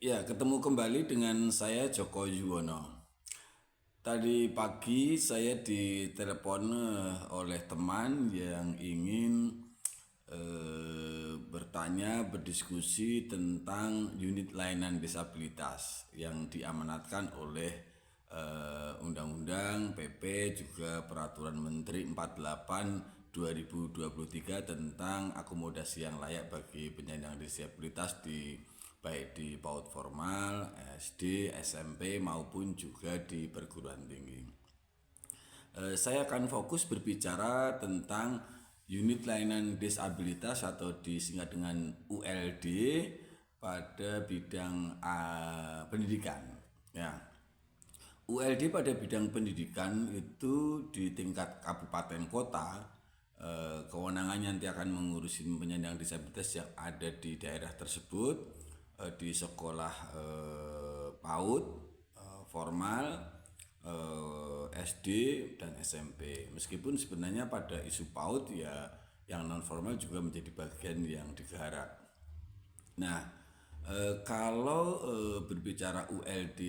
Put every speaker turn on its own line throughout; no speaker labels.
Ya, ketemu kembali dengan saya Joko Yuwono. Tadi pagi saya ditelepon oleh teman yang ingin bertanya, berdiskusi tentang unit layanan disabilitas yang diamanatkan oleh Undang-Undang PP juga Peraturan Menteri 48 2023 tentang akomodasi yang layak bagi penyandang disabilitas baik di PAUD formal, SD, SMP maupun juga di perguruan tinggi. Saya akan fokus berbicara tentang unit layanan disabilitas atau disingkat dengan ULD pada bidang pendidikan. Ya, ULD pada bidang pendidikan itu di tingkat kabupaten kota, kewenangannya nanti akan mengurusi penyandang disabilitas yang ada di daerah tersebut, di sekolah PAUD formal, SD dan SMP. Meskipun sebenarnya pada isu PAUD ya yang non formal juga menjadi bagian yang digarap. Nah, kalau berbicara ULD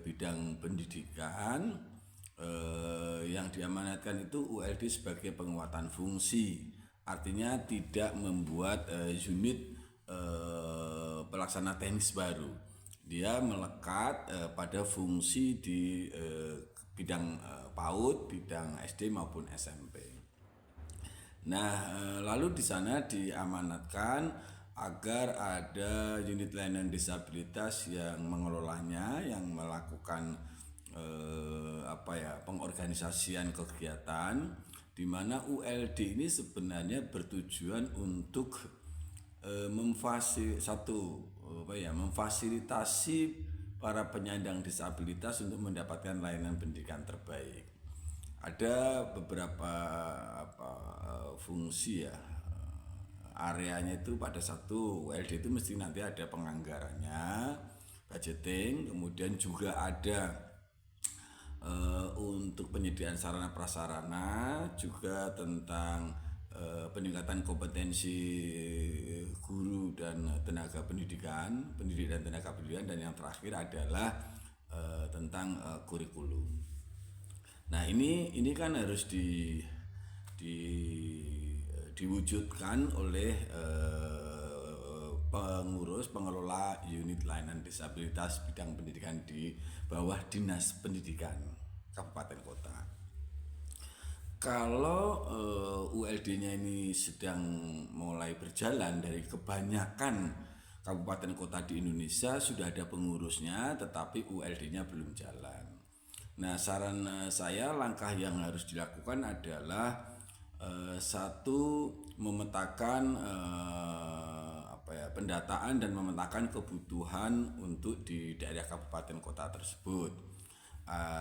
bidang pendidikan, yang diamanatkan itu ULD sebagai penguatan fungsi, artinya tidak membuat unit pelaksana teknis baru. Dia melekat pada fungsi di bidang PAUD, bidang SD maupun SMP. Nah, lalu di sana diamanatkan agar ada unit layanan disabilitas yang mengelolanya, yang melakukan pengorganisasian kegiatan, di mana ULD ini sebenarnya bertujuan untuk memfasilitasi para penyandang disabilitas untuk mendapatkan layanan pendidikan terbaik. Ada beberapa fungsi ya, areanya itu pada satu ULD itu mesti nanti ada penganggarannya, budgeting, kemudian juga ada untuk penyediaan sarana prasarana, juga tentang peningkatan kompetensi guru dan tenaga pendidikan, pendidik dan tenaga pendidikan, dan yang terakhir adalah tentang kurikulum. Nah, ini kan harus di diwujudkan oleh pengurus pengelola unit layanan disabilitas bidang pendidikan di bawah Dinas Pendidikan Kabupaten Kota. Kalau ULD-nya ini sedang mulai berjalan, dari kebanyakan kabupaten kota di Indonesia sudah ada pengurusnya, tetapi ULD-nya belum jalan. Nah, saran saya, langkah yang harus dilakukan adalah satu, memetakan pendataan dan memetakan kebutuhan untuk di daerah kabupaten kota tersebut.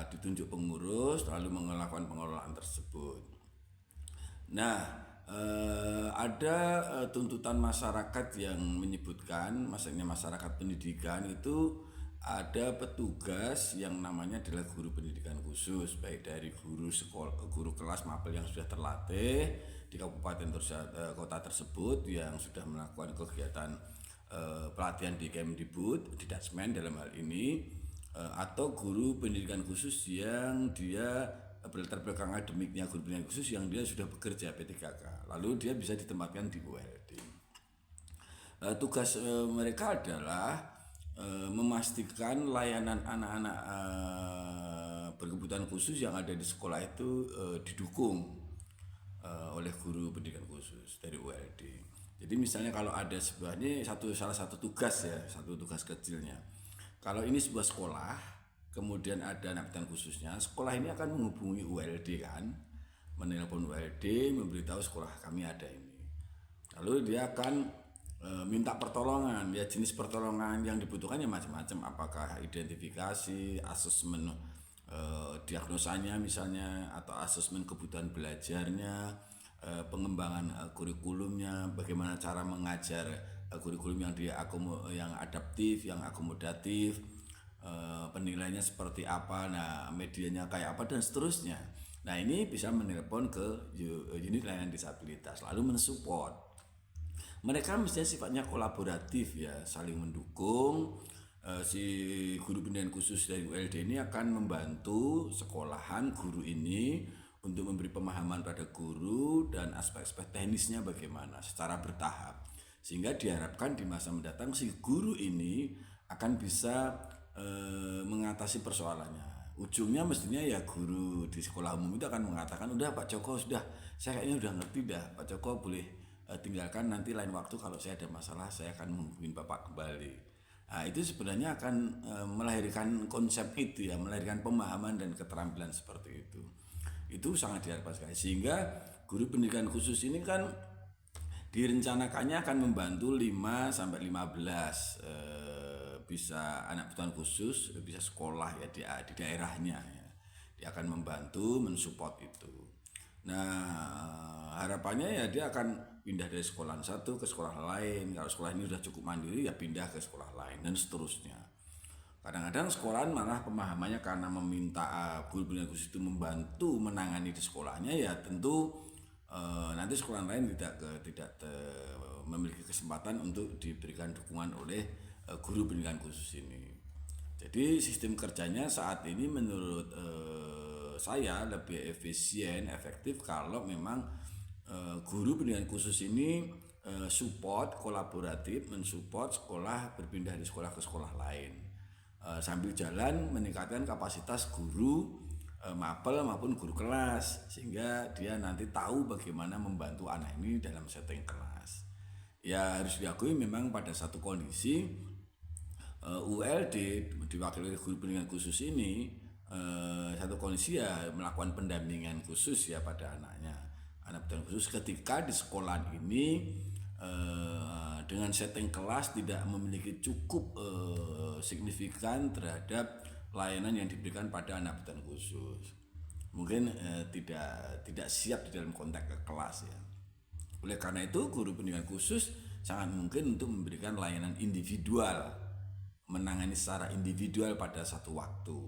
Ditunjuk pengurus lalu melakukan pengelolaan tersebut. Nah, ada tuntutan masyarakat yang menyebutkan, maksudnya masyarakat pendidikan itu ada petugas yang namanya adalah guru pendidikan khusus, baik dari guru sekolah, guru kelas mapel yang sudah terlatih di kabupaten kota tersebut, yang sudah melakukan kegiatan pelatihan di Kemdikbud, di Dasmen dalam hal ini, atau guru pendidikan khusus yang dia berlatar belakang akademiknya guru pendidikan khusus yang dia sudah bekerja P3K, lalu dia bisa ditempatkan di ULD. Tugas mereka adalah memastikan layanan anak-anak berkebutuhan khusus yang ada di sekolah itu didukung oleh guru pendidikan khusus dari ULD. Jadi misalnya kalau ada sebenarnya salah satu tugas ya, satu tugas kecilnya. Kalau ini sebuah sekolah, kemudian ada anak pendidikan khususnya, sekolah ini akan menghubungi ULD kan, menelpon ULD, memberitahu sekolah kami ada ini. Lalu dia akan minta pertolongan, ya jenis pertolongan yang dibutuhkan ya macam-macam, apakah identifikasi, asesmen diagnosanya misalnya, atau asesmen kebutuhan belajarnya, pengembangan kurikulumnya, bagaimana cara mengajar kurikulum yang adaptif, yang akomodatif, penilaiannya seperti apa, nah medianya kayak apa dan seterusnya. Nah, ini bisa menelpon ke unit layanan disabilitas lalu mensupport. Mereka mestinya sifatnya kolaboratif ya, saling mendukung, si guru pendidikan khusus dari ULD ini akan membantu sekolahan guru ini untuk memberi pemahaman pada guru dan aspek-aspek teknisnya bagaimana secara bertahap, sehingga diharapkan di masa mendatang si guru ini akan bisa mengatasi persoalannya. Ujungnya mestinya ya guru di sekolah umum itu akan mengatakan, udah Pak Joko, sudah saya kayaknya udah ngerti dah Pak Joko, boleh tinggalkan, nanti lain waktu kalau saya ada masalah saya akan menghubungi Bapak kembali. Nah, itu sebenarnya akan melahirkan konsep itu ya, melahirkan pemahaman dan keterampilan seperti itu. Itu sangat diharapkan sekali, sehingga guru pendidikan khusus ini kan direncanakannya akan membantu 5 sampai 15 bisa anak kebutuhan khusus, bisa sekolah ya di daerahnya ya. Dia akan membantu mensupport itu. Nah, harapannya ya dia akan pindah dari sekolah satu ke sekolah lain. Kalau sekolah ini sudah cukup mandiri ya pindah ke sekolah lain dan seterusnya. Kadang-kadang sekolahan malah pemahamannya karena meminta guru pendidikan khusus itu membantu menangani di sekolahnya, ya tentu nanti sekolah lain tidak memiliki kesempatan untuk diberikan dukungan oleh guru pendidikan khusus ini. Jadi sistem kerjanya saat ini menurut saya lebih efisien, efektif kalau memang guru pendidikan khusus ini support, kolaboratif, mensupport sekolah berpindah dari sekolah ke sekolah lain, sambil jalan meningkatkan kapasitas guru mapel maupun guru kelas, sehingga dia nanti tahu bagaimana membantu anak ini dalam setting kelas. Ya harus diakui memang pada satu kondisi ULD diwakili oleh guru pendidikan khusus ini satu kondisi ya melakukan pendampingan khusus ya pada anaknya, anak pendidikan khusus ketika di sekolah ini dengan setting kelas tidak memiliki cukup signifikan terhadap layanan yang diberikan pada anak pendidikan khusus, mungkin tidak siap di dalam konteks ke kelas ya. Oleh karena itu guru pendidikan khusus sangat mungkin untuk memberikan layanan individual, menangani secara individual pada satu waktu.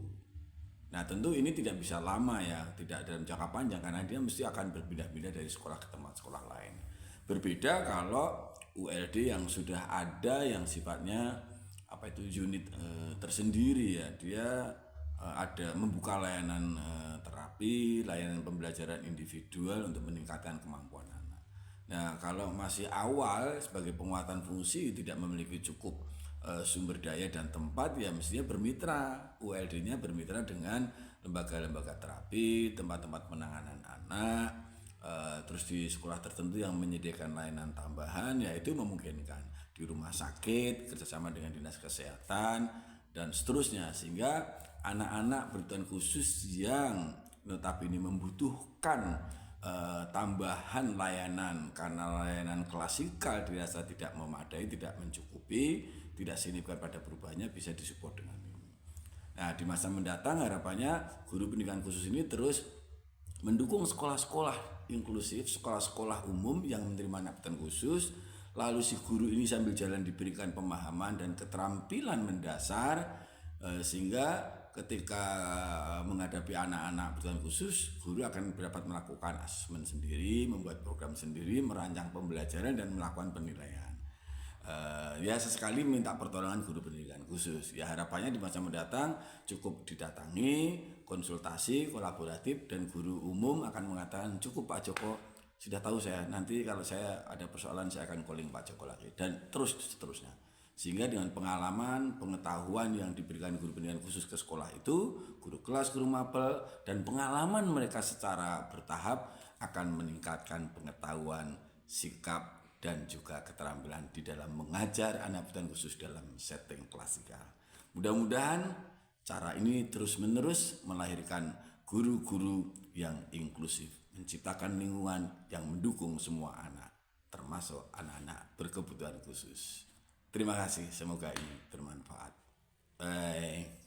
Nah tentu ini tidak bisa lama ya, tidak dalam jangka panjang, karena dia mesti akan berpindah-pindah dari sekolah ke tempat sekolah lain. Berbeda kalau ULD yang sudah ada yang sifatnya unit tersendiri ya, dia ada membuka layanan terapi, layanan pembelajaran individual untuk meningkatkan kemampuan anak. Nah kalau masih awal sebagai penguatan fungsi tidak memiliki cukup sumber daya dan tempat, ya mestinya bermitra, ULD-nya bermitra dengan lembaga-lembaga terapi, tempat-tempat penanganan anak, terus di sekolah tertentu yang menyediakan layanan tambahan, ya itu memungkinkan di rumah sakit kerjasama dengan dinas kesehatan dan seterusnya, sehingga anak-anak berkebutuhan khusus yang notabene membutuhkan tambahan layanan karena layanan klasikal dirasa tidak memadai, tidak mencukupi, tidak signifikan pada perubahannya, bisa disupport dengan ini. Nah di masa mendatang harapannya guru pendidikan khusus ini terus mendukung sekolah-sekolah inklusif, sekolah-sekolah umum yang menerima anak pendidikan khusus, lalu si guru ini sambil jalan diberikan pemahaman dan keterampilan mendasar sehingga ketika menghadapi anak-anak berkebutuhan khusus, guru akan dapat melakukan asesmen sendiri, membuat program sendiri, merancang pembelajaran dan melakukan penilaian. Ya sesekali minta pertolongan guru pendidikan khusus. Ya harapannya di masa mendatang cukup didatangi, konsultasi, kolaboratif, dan guru umum akan mengatakan, cukup Pak Joko, sudah tahu saya, nanti kalau saya ada persoalan saya akan calling Pak Joko lagi, dan terus seterusnya. Sehingga dengan pengalaman, pengetahuan yang diberikan guru pendidikan khusus ke sekolah itu, guru kelas, guru mapel, dan pengalaman mereka secara bertahap akan meningkatkan pengetahuan, sikap, dan juga keterampilan di dalam mengajar anak berkebutuhan khusus dalam setting klasikal. Mudah-mudahan cara ini terus-menerus melahirkan guru-guru yang inklusif, menciptakan lingkungan yang mendukung semua anak, termasuk anak-anak berkebutuhan khusus. Terima kasih, semoga ini bermanfaat. Bye.